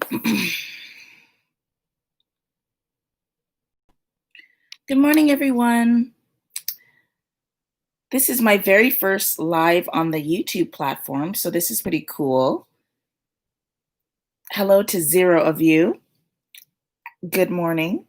Good morning, everyone. This is my very first live on the YouTube platform, so this is pretty cool. Hello to 0 of you. Good morning.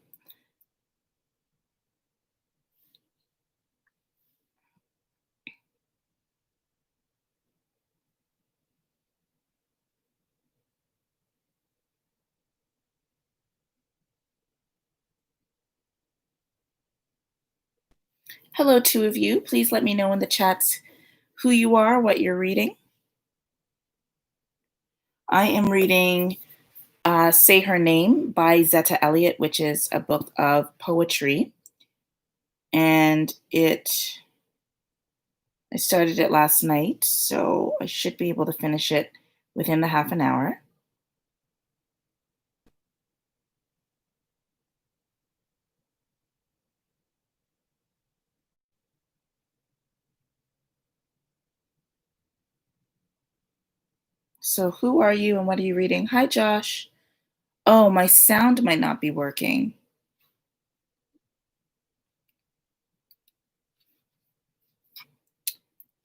Hello, 2 of you. Please let me know in the chats who you are, what you're reading. I am reading Say Her Name by Zetta Elliott, which is a book of poetry. And I started it last night, so I should be able to finish it within the half an hour. So who are you and what are you reading? Hi, Josh. Oh, my sound might not be working.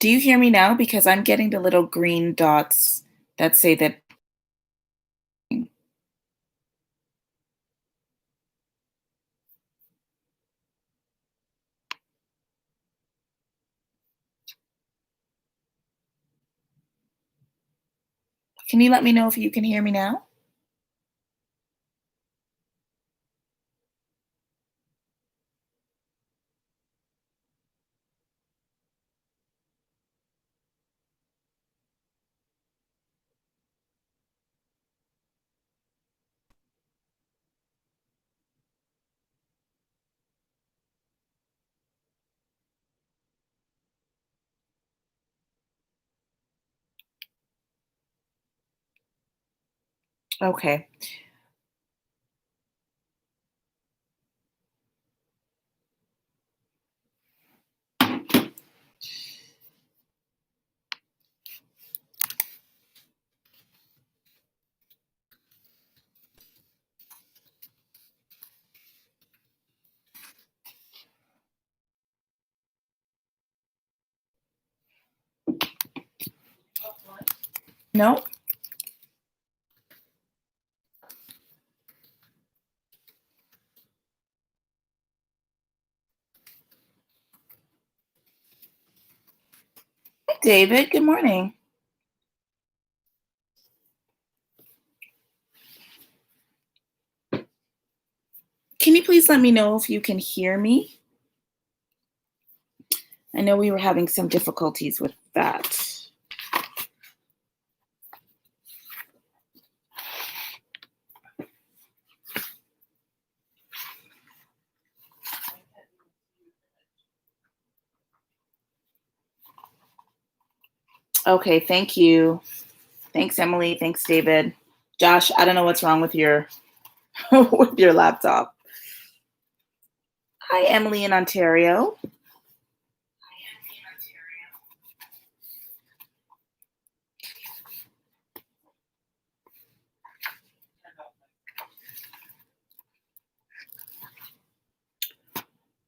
Do you hear me now? Because I'm getting the little green dots that say that. Can you let me know if you can hear me now? Okay. No? Hi, David. Good morning. Can you please let me know if you can hear me? I know we were having some difficulties with that. Okay, thank you. Thanks, Emily. Thanks, David. Josh, I don't know what's wrong with your with your laptop. Hi, Emily in Ontario.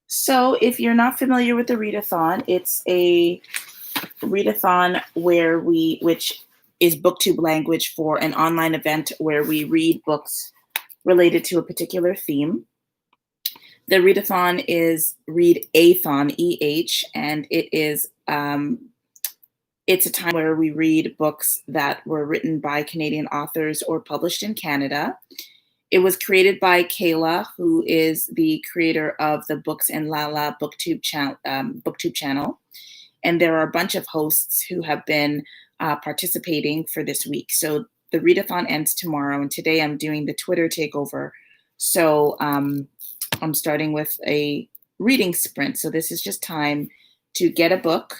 So if you're not familiar with the Readathon, it's a Readathon which is Booktube language for an online event where we read books related to a particular theme. The Readathon is Read-EH-Thon, EH, and it's a time where we read books that were written by Canadian authors or published in Canada. It was created by Kayla, who is the creator of the Books and Lala Booktube channel. And there are a bunch of hosts who have been participating for this week. So the Readathon ends tomorrow, and today I'm doing the Twitter takeover. So I'm starting with a reading sprint. So this is just time to get a book,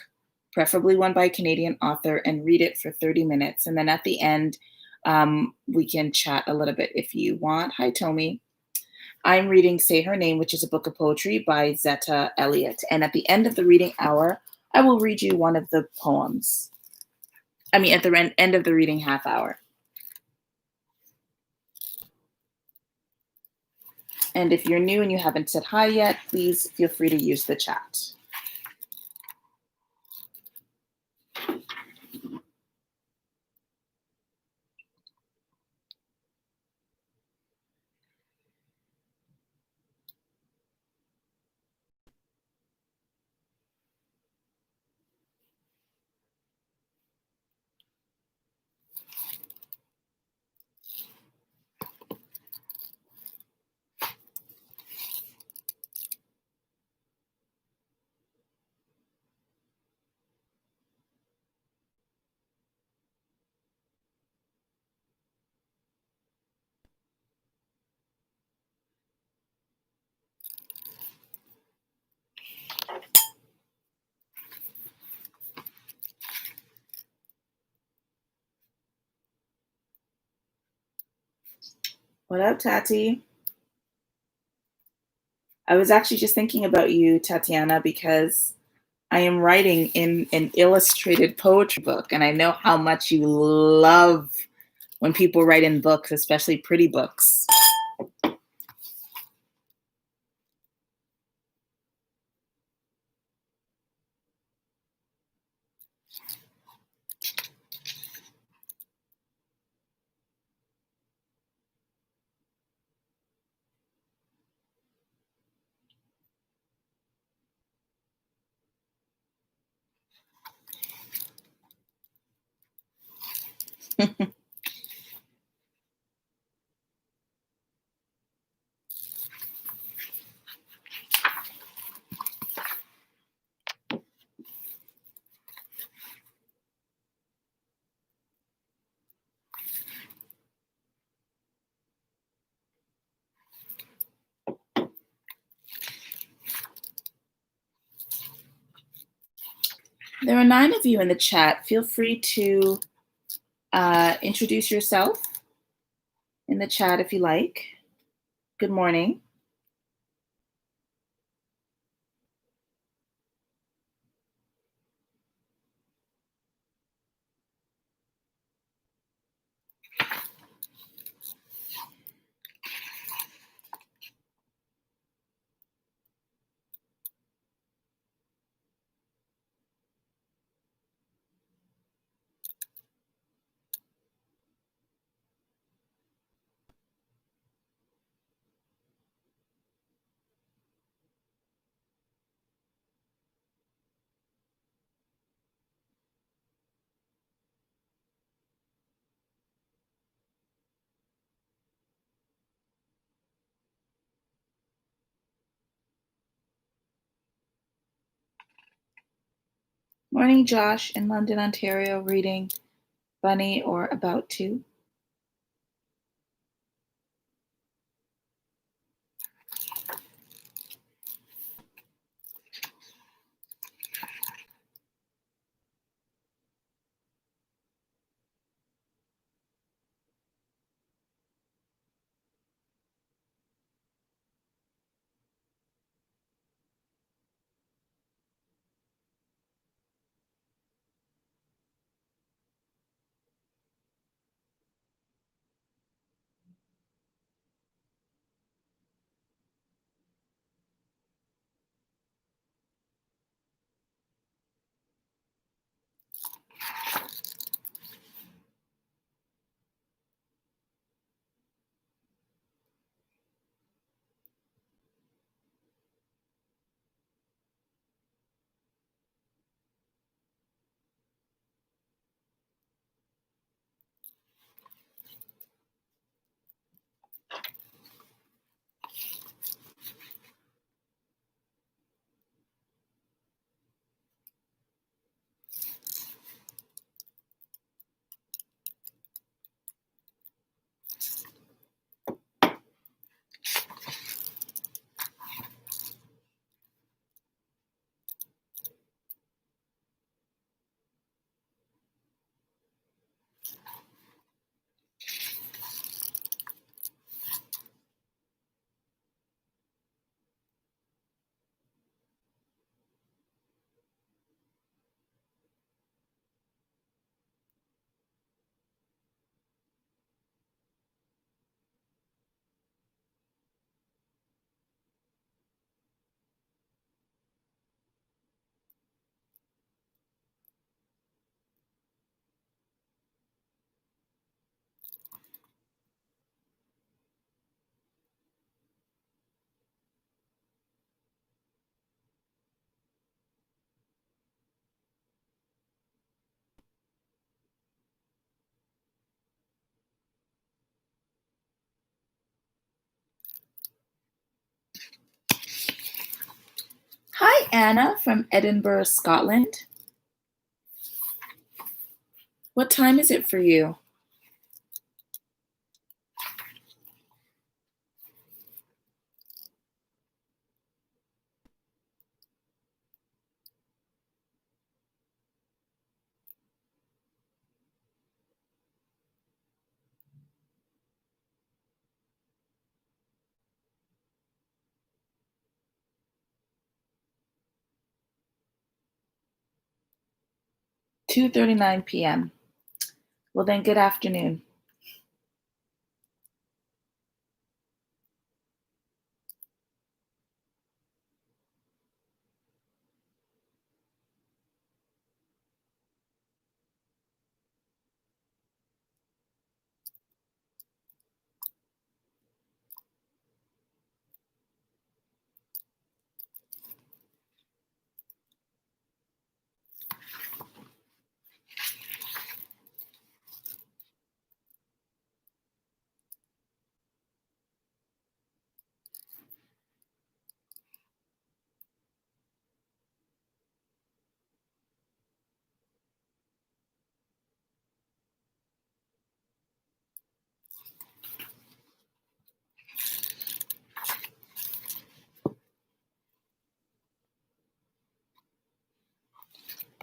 preferably one by a Canadian author, and read it for 30 minutes. And then at the end, we can chat a little bit if you want. Hi, Tomi. I'm reading Say Her Name, which is a book of poetry by Zetta Elliott. And at the end of the reading hour, I will read you one of the poems. At the end of the reading half hour. And if you're new and you haven't said hi yet, please feel free to use the chat. What up, Tati? I was actually just thinking about you, Tatiana, because I am writing in an illustrated poetry book, and I know how much you love when people write in books, especially pretty books. There are 9 of you in the chat. Feel free to introduce yourself in the chat if you like. Good morning. Morning, Josh in London, Ontario, reading Bunny or About to. Hi, Anna from Edinburgh, Scotland. What time is it for you? (2:39 p.m.) Well, then, good afternoon.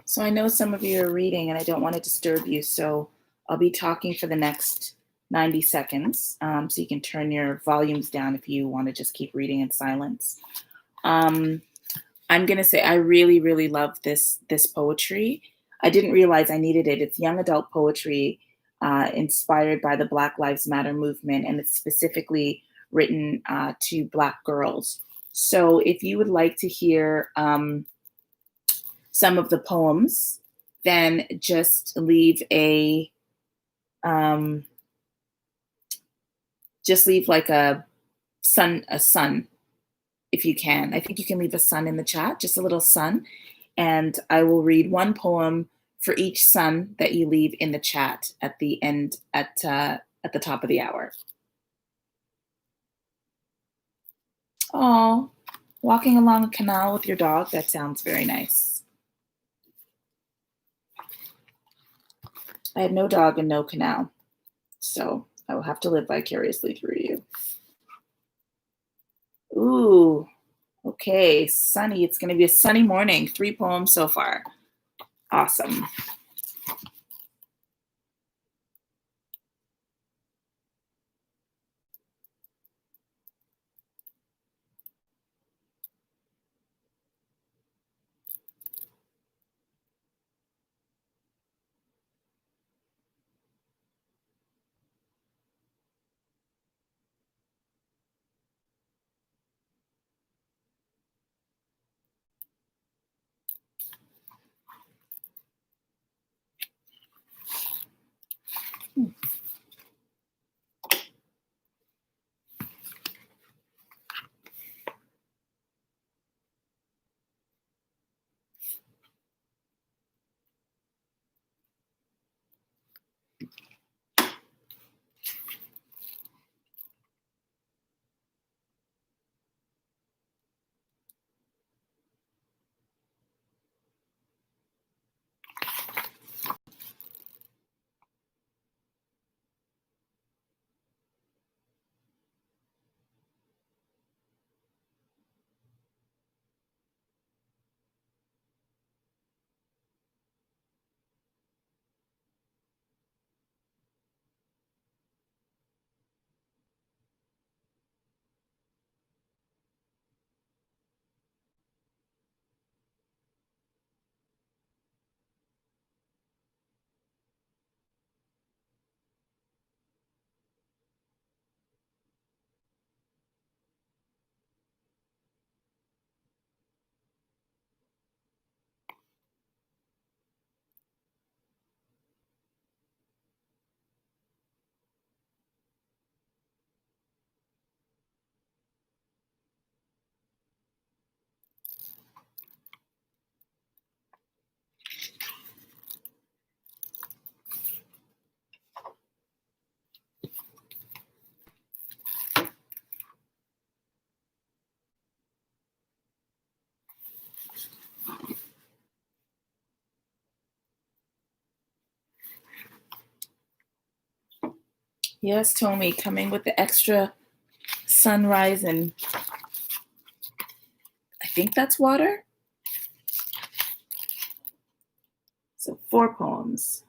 So I know some of you are reading, and I don't want to disturb you, so I'll be talking for the next 90 seconds. So you can turn your volumes down if you want to just keep reading in silence. I'm gonna say I really, really love this poetry. I didn't realize I needed it. It's young adult poetry inspired by the Black Lives Matter movement, and it's specifically written to Black girls. So if you would like to hear some of the poems, then um, just leave like a sun if you can. I think you can leave a sun in the chat, just a little sun, and I will read one poem for each sun that you leave in the chat at the end at the top of the hour. Oh, walking along a canal with your dog, that sounds very nice. I have no dog and no canal, so I will have to live vicariously through you. Ooh, okay, sunny. It's going to be a sunny morning. 3 poems so far. Awesome. Yes, Tommy, coming with the extra sunrise, and I think that's water. So 4 poems.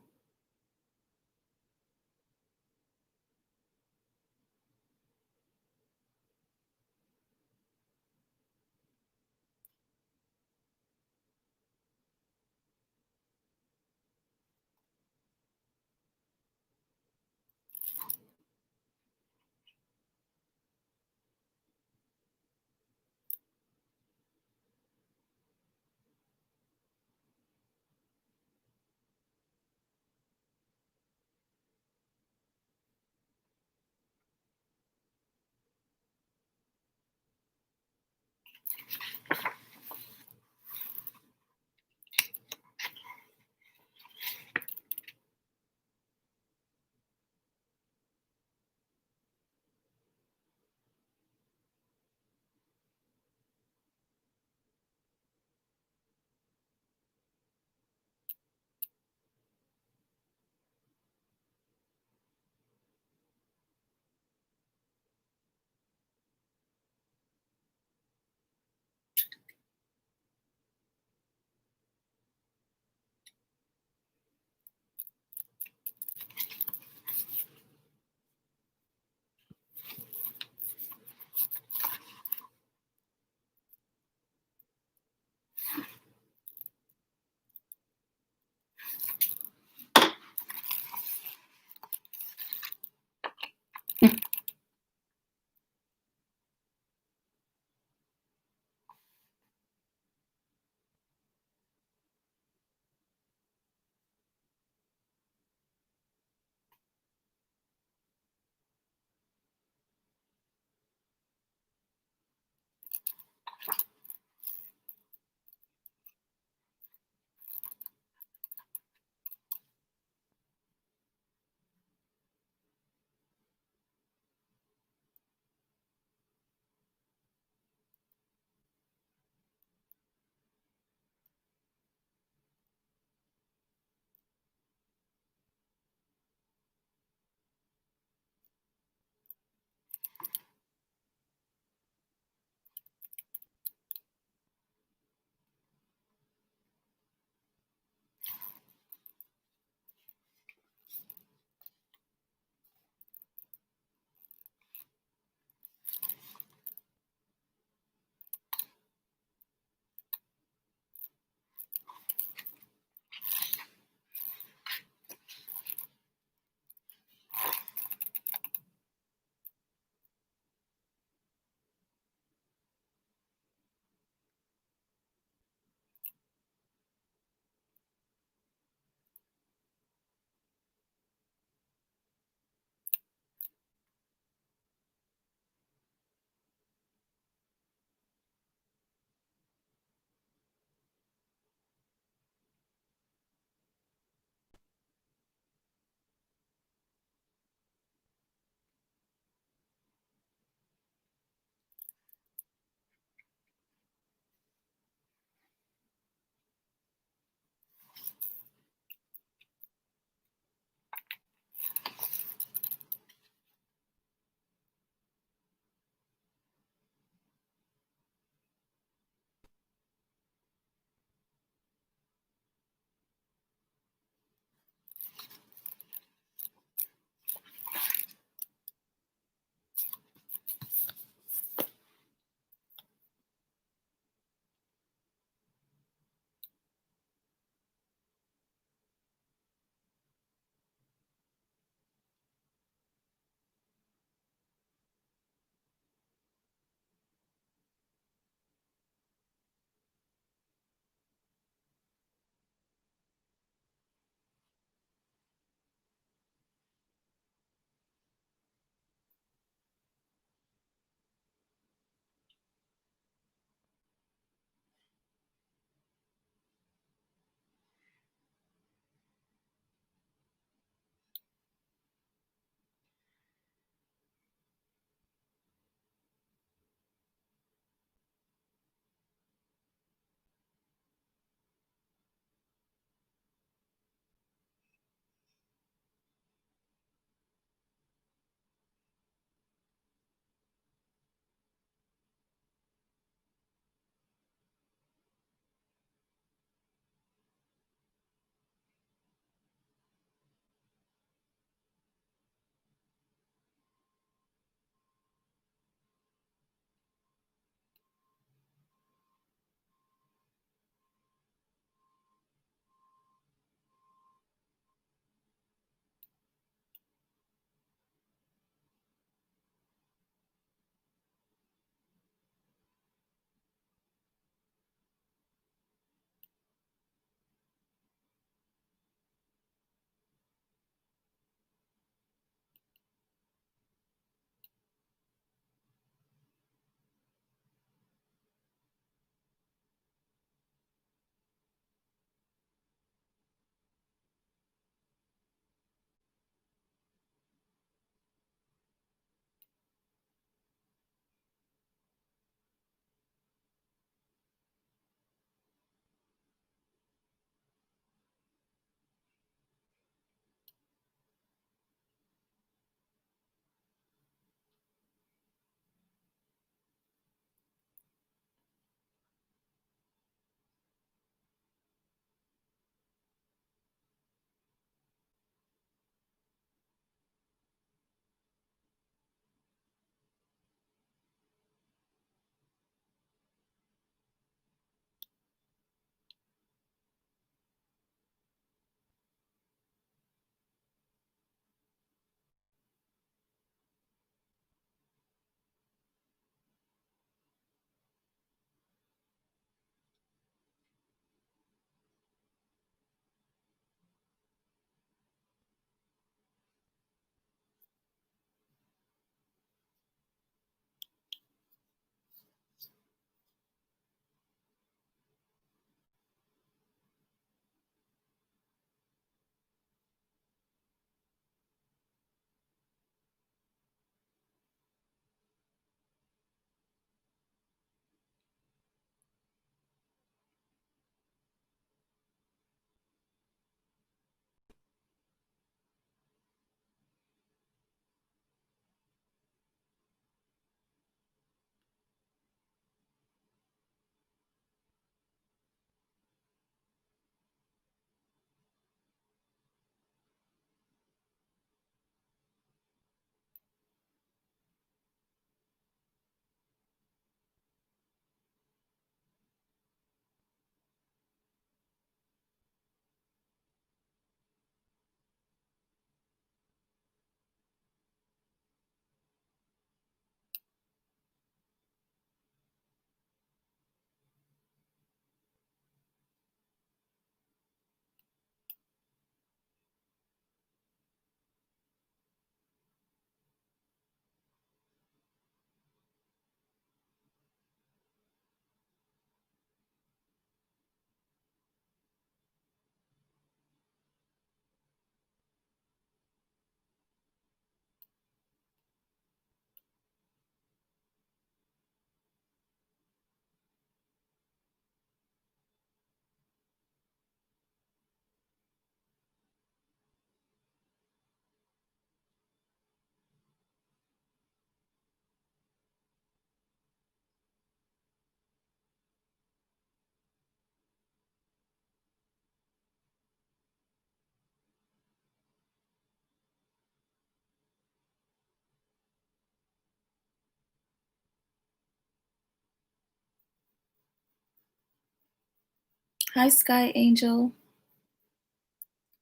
Hi, Sky Angel.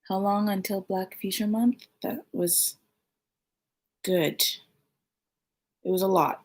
How long until Black Future Month? That was good. It was a lot.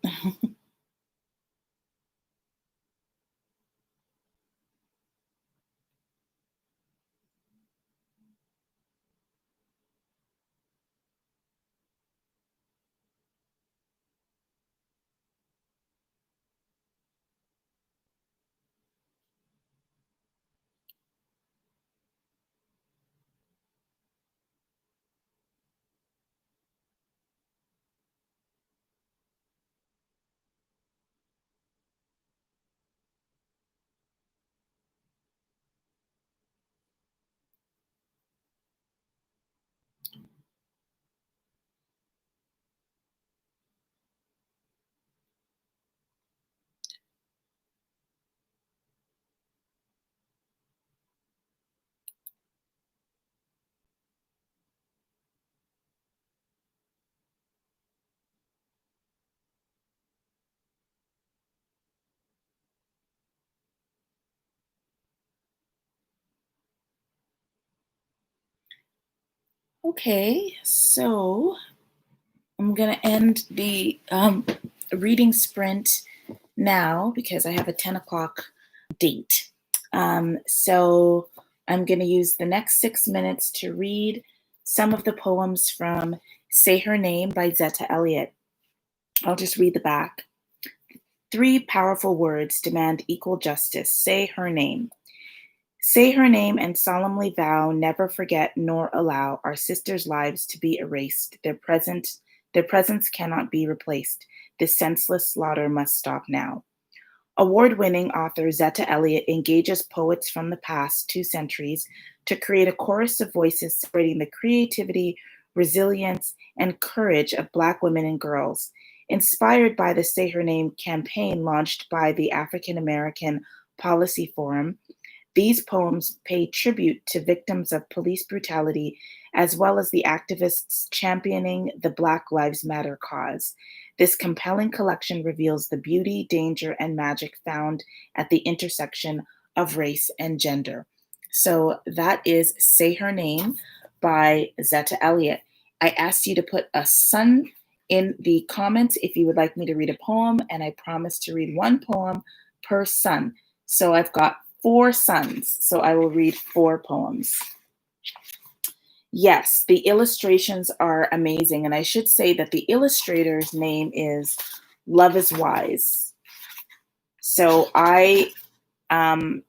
Okay, so I'm gonna end the reading sprint now because I have a 10 o'clock date. So I'm gonna use the next 6 minutes to read some of the poems from Say Her Name by Zetta Elliott. I'll just read the back. 3 powerful words demand equal justice. Say her name. Say her name and solemnly vow never forget nor allow our sisters' lives to be erased. Their presence cannot be replaced. This senseless slaughter must stop now. Award-winning author Zetta Elliott engages poets from the past 2 centuries to create a chorus of voices celebrating the creativity, resilience, and courage of Black women and girls. Inspired by the Say Her Name campaign launched by the African American Policy Forum, these poems pay tribute to victims of police brutality, as well as the activists championing the Black Lives Matter cause. This compelling collection reveals the beauty, danger, and magic found at the intersection of race and gender. So that is Say Her Name by Zetta Elliott. I asked you to put a sun in the comments if you would like me to read a poem, and I promise to read 1 poem per sun. So I've got 4 suns, so I will read 4 poems. Yes, the illustrations are amazing, and I should say that the illustrator's name is Love is Wise. So I'm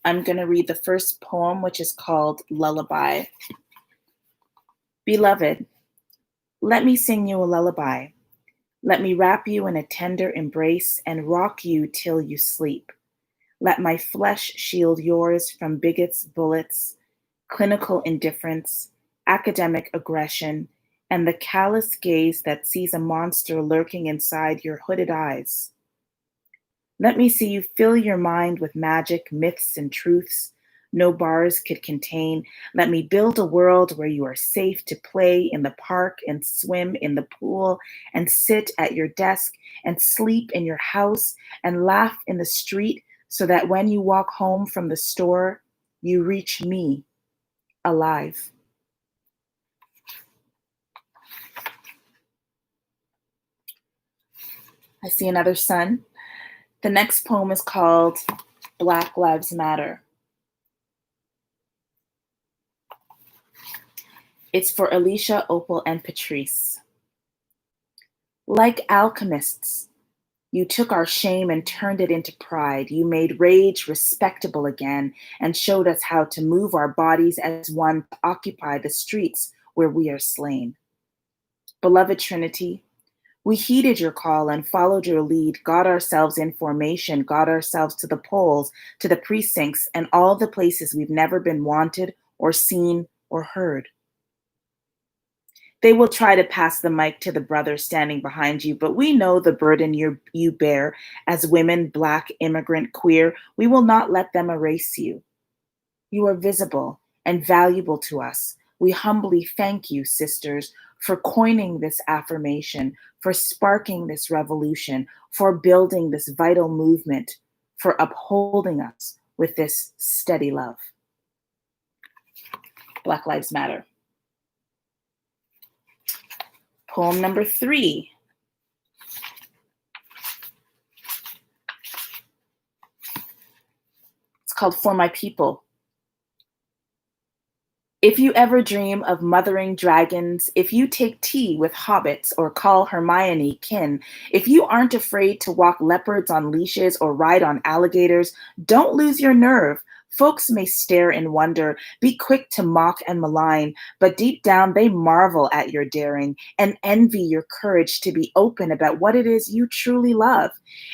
going to read the first poem, which is called Lullaby. Beloved, let me sing you a lullaby. Let me wrap you in a tender embrace and rock you till you sleep. Let my flesh shield yours from bigots' bullets, clinical indifference, academic aggression, and the callous gaze that sees a monster lurking inside your hooded eyes. Let me see you fill your mind with magic, myths, and truths no bars could contain. Let me build a world where you are safe to play in the park and swim in the pool and sit at your desk and sleep in your house and laugh in the street so that when you walk home from the store, you reach me alive. I see another sun. The next poem is called Black Lives Matter. It's for Alicia, Opal, and Patrice. Like alchemists, you took our shame and turned it into pride. You made rage respectable again and showed us how to move our bodies as one to occupy the streets where we are slain. Beloved Trinity, we heeded your call and followed your lead, got ourselves in formation, got ourselves to the polls, to the precincts, and all the places we've never been wanted or seen or heard. They will try to pass the mic to the brother standing behind you, but we know the burden you bear as women, Black, immigrant, queer. We will not let them erase you. You are visible and valuable to us. We humbly thank you, sisters, for coining this affirmation, for sparking this revolution, for building this vital movement, for upholding us, with this steady love. Black Lives Matter. Poem number 3. It's called For My People. If you ever dream of mothering dragons, if you take tea with hobbits or call Hermione kin, if you aren't afraid to walk leopards on leashes or ride on alligators, don't lose your nerve. Folks may stare in wonder, be quick to mock and malign, but deep down they marvel at your daring and envy your courage to be open about what it is you truly love.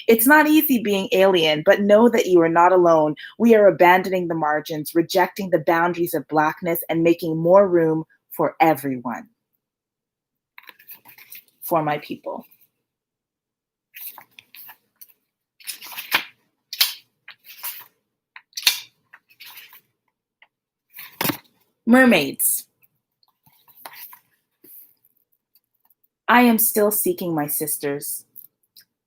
It's not easy being alien, but know that you are not alone. We are abandoning the margins, rejecting the boundaries of Blackness, and making more room for everyone. For my people. Mermaids. I am still seeking my sisters.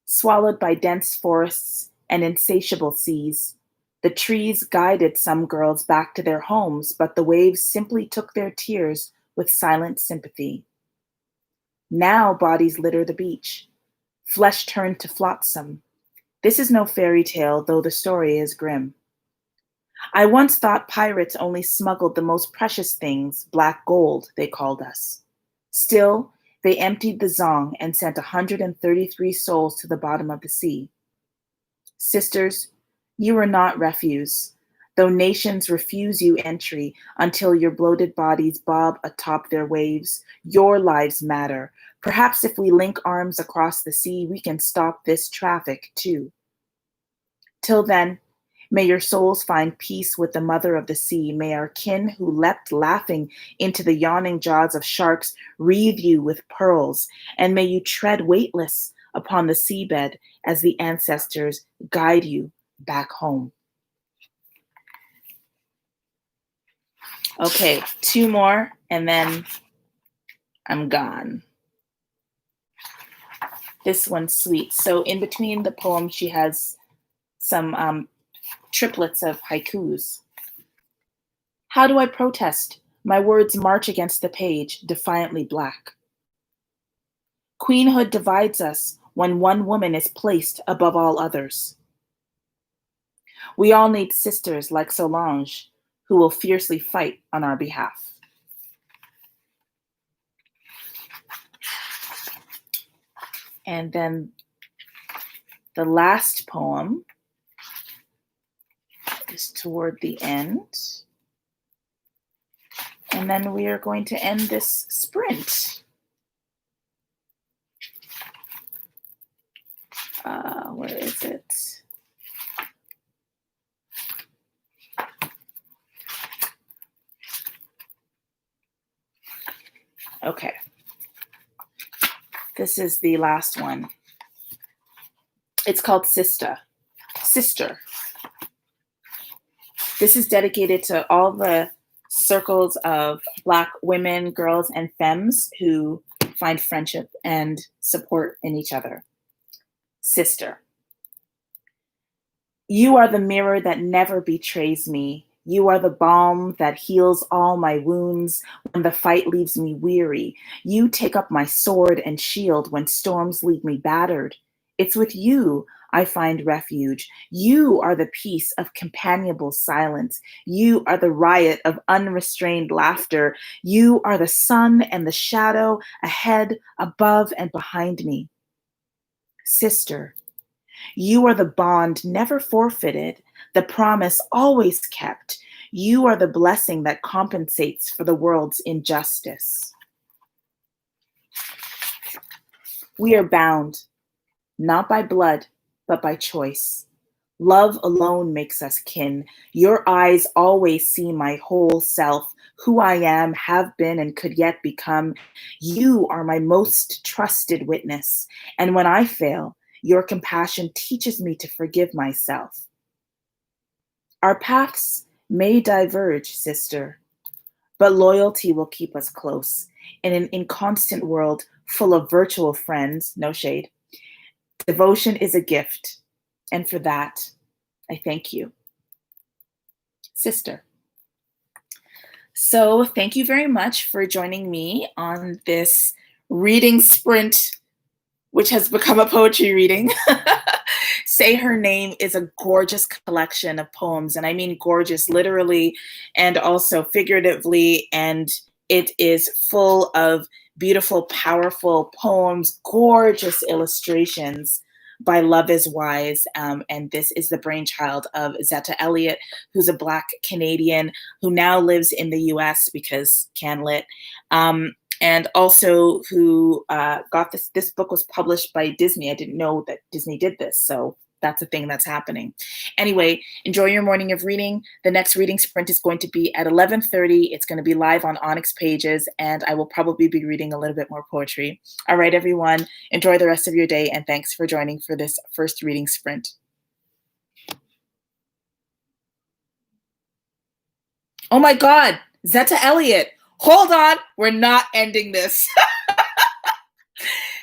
Swallowed by dense forests and insatiable seas, the trees guided some girls back to their homes, but the waves simply took their tears with silent sympathy. Now bodies litter the beach. Flesh turned to flotsam. This is no fairy tale, though the story is grim. I once thought pirates only smuggled the most precious things, black gold, they called us. Still, they emptied the Zong and sent 133 souls to the bottom of the sea. Sisters, you are not refuse, though nations refuse you entry until your bloated bodies bob atop their waves. Your lives matter. Perhaps if we link arms across the sea, we can stop this traffic too. Till then, may your souls find peace with the mother of the sea. May our kin who leapt laughing into the yawning jaws of sharks wreathe you with pearls, and may you tread weightless upon the seabed as the ancestors guide you back home. Okay, 2 more, and then I'm gone. This one's sweet. So in between the poem, she has some triplets of haikus. How do I protest? My words march against the page, defiantly black. Queenhood divides us when one woman is placed above all others. We all need sisters like Solange who will fiercely fight on our behalf. And then the last poem is toward the end. And then we are going to end this sprint. Where is it? Okay. This is the last one. It's called Sister. This is dedicated to all the circles of Black women, girls, and femmes who find friendship and support in each other. Sister. You are the mirror that never betrays me. You are the balm that heals all my wounds when the fight leaves me weary. You take up my sword and shield when storms leave me battered. It's with you I find refuge. You are the peace of companionable silence. You are the riot of unrestrained laughter. You are the sun and the shadow ahead, above, and behind me. Sister, you are the bond never forfeited, the promise always kept. You are the blessing that compensates for the world's injustice. We are bound, not by blood, but by choice. Love alone makes us kin. Your eyes always see my whole self, who I am, have been, and could yet become. You are my most trusted witness. And when I fail, your compassion teaches me to forgive myself. Our paths may diverge, sister, but loyalty will keep us close. In an inconstant world full of virtual friends, no shade, devotion is a gift, and for that, I thank you. sister. So thank you very much for joining me on this reading sprint, which has become a poetry reading. Say Her Name is a gorgeous collection of poems, and I mean gorgeous literally and also figuratively, and it is full of beautiful, powerful poems, gorgeous illustrations by Love is Wise, and this is the brainchild of Zetta Elliott, who's a Black Canadian who now lives in the US because CanLit, and also who got this book was published by Disney. I didn't know that Disney did this, so that's a thing that's happening. Anyway, enjoy your morning of reading. The next reading sprint is going to be at 11:30. It's going to be live on Onyx Pages, and I will probably be reading a little bit more poetry. All right, everyone, enjoy the rest of your day, and thanks for joining for this first reading sprint. Oh my God, Zetta Elliott. Hold on, we're not ending this.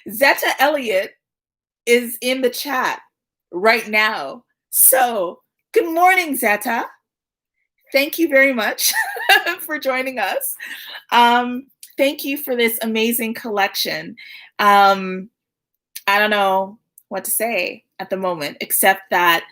Zetta Elliott is in the chat right now. So, good morning, Zetta. Thank you very much for joining us. Thank you for this amazing collection. I don't know what to say at the moment, except that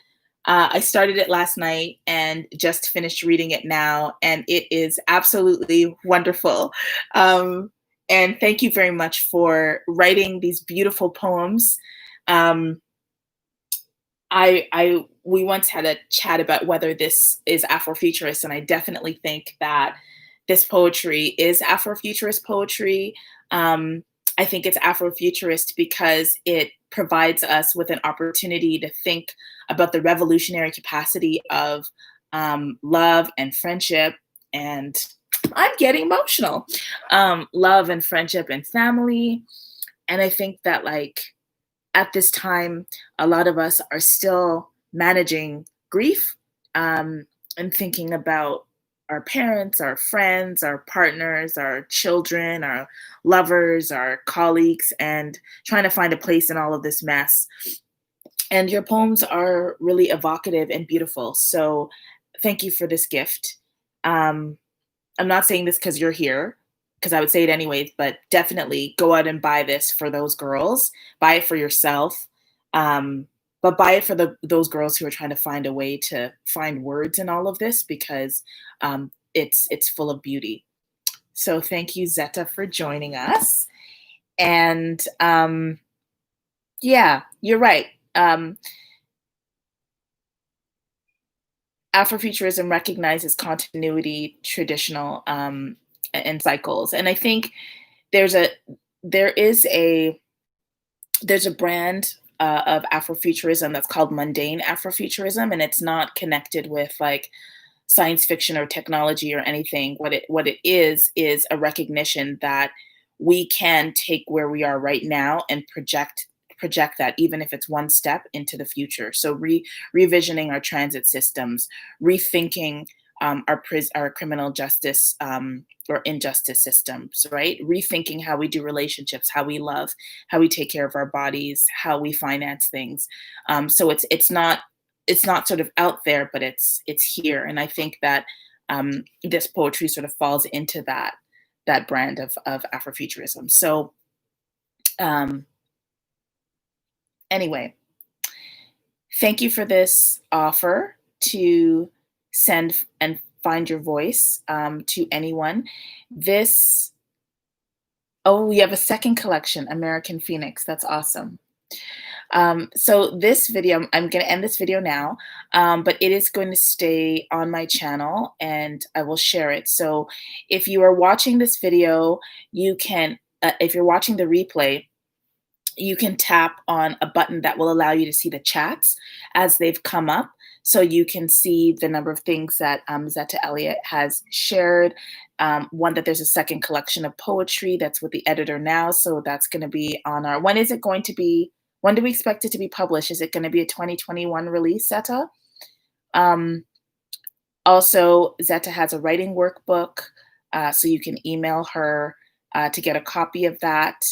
I started it last night and just finished reading it now, and it is absolutely wonderful. And thank you very much for writing these beautiful poems. We once had a chat about whether this is Afrofuturist, and I definitely think that this poetry is Afrofuturist poetry. I think it's Afrofuturist because it provides us with an opportunity to think about the revolutionary capacity of love and friendship, and I'm getting emotional. Love and friendship and family. And I think that, like, at this time, a lot of us are still managing grief and thinking about our parents, our friends, our partners, our children, our lovers, our colleagues, and trying to find a place in all of this mess. And your poems are really evocative and beautiful. So thank you for this gift. I'm not saying this because you're here, because I would say it anyways, but definitely go out and buy this for those girls. Buy it for yourself. But buy it for those girls who are trying to find a way to find words in all of this, because it's full of beauty. So thank you, Zetta, for joining us. And yeah, you're right. Afrofuturism recognizes continuity, traditional, and cycles. And I think there's a brand of Afrofuturism that's called mundane Afrofuturism, and it's not connected with like science fiction or technology or anything. What it is a recognition that we can take where we are right now and project that, even if it's one step into the future. So revisioning our transit systems, rethinking our criminal justice or injustice systems, right? Rethinking how we do relationships, how we love, how we take care of our bodies, how we finance things. So it's not sort of out there, but it's here. And I think that this poetry sort of falls into that brand of Afrofuturism. So anyway, thank you for this offer to send and find your voice to anyone. We have a second collection, American Phoenix. That's awesome. So this video, I'm going to end this video now, but it is going to stay on my channel and I will share it. So if you are watching this video, you can, if you're watching the replay, you can tap on a button that will allow you to see the chats as they've come up. So you can see the number of things that Zetta Elliott has shared. One, that there's a second collection of poetry that's with the editor now. So that's going to be on our, when do we expect it to be published? Is it going to be a 2021 release, Zetta? Also, Zetta has a writing workbook, so you can email her to get a copy of that.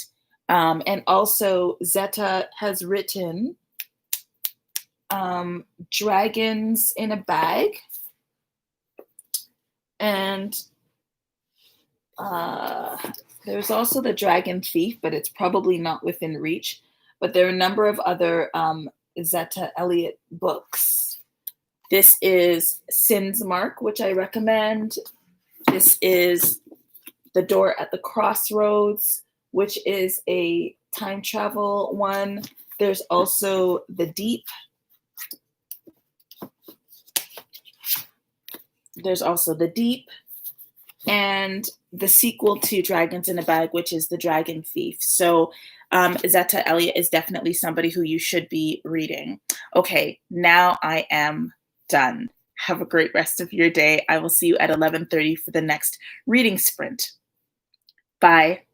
And also, Zetta has written Dragons in a Bag. And there's also The Dragon Thief, but it's probably not within reach. But there are a number of other Zetta Elliott books. This is Sin's Mark, which I recommend. This is The Door at the Crossroads, which is a time travel one. There's also The Deep. There's also The Deep. And the sequel to Dragons in a Bag, which is The Dragon Thief. So Zetta Elliott is definitely somebody who you should be reading. Okay, now I am done. Have a great rest of your day. I will see you at 11:30 for the next reading sprint. Bye.